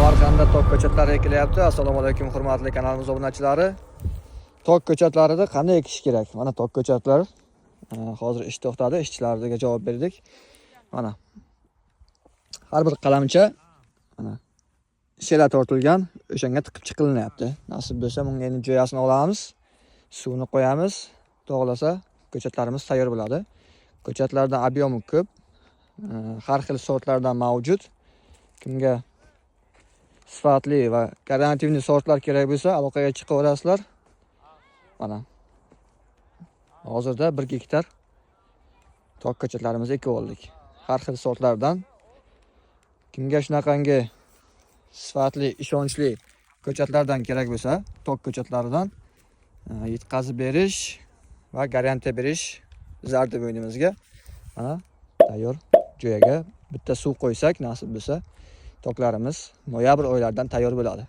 Samarqandda tok ko'chatlari ekilyapti. Assalomu alaykum hurmatli kanalimiz obunachilari. Tok ko'chatlarida qanday ekish kerak? Mana tok ko'chatlar. Hozir ish to'xtadi, ishchilarga javob berdik. Mana har bir qalamcha mana shela tortilgan, o'shanga tiqib chiqilinyapti. Nasib bo'lsa, bunga endi jo'yasini olamiz, suvni qo'yamiz, to'g'lasa ko'chatlarimiz tayyor bo'ladi. Ko'chatlardan ob'yomi ko'p, har xil sortlardan mavjud. Kimga sifatli va garantivni sortlar kerak bo'lsa, aloqaga chiqaverasizlar. Mana hozirda 1 gektar tok ko'chatlarimizni ekib oldik. Har xil sortlardan. Kimga shunaqangi sifatli, ishonchli ko'chatlardan kerak bo'lsa, tok ko'chatlaridan yetkazib berish va garantiya berish zardi bo'ynimizga. Mana tayyor jo'yaga bitta suv qo'ysak, nasib bo'lsa, toklarimiz noyabr oylaridan tayyor bo'ladi.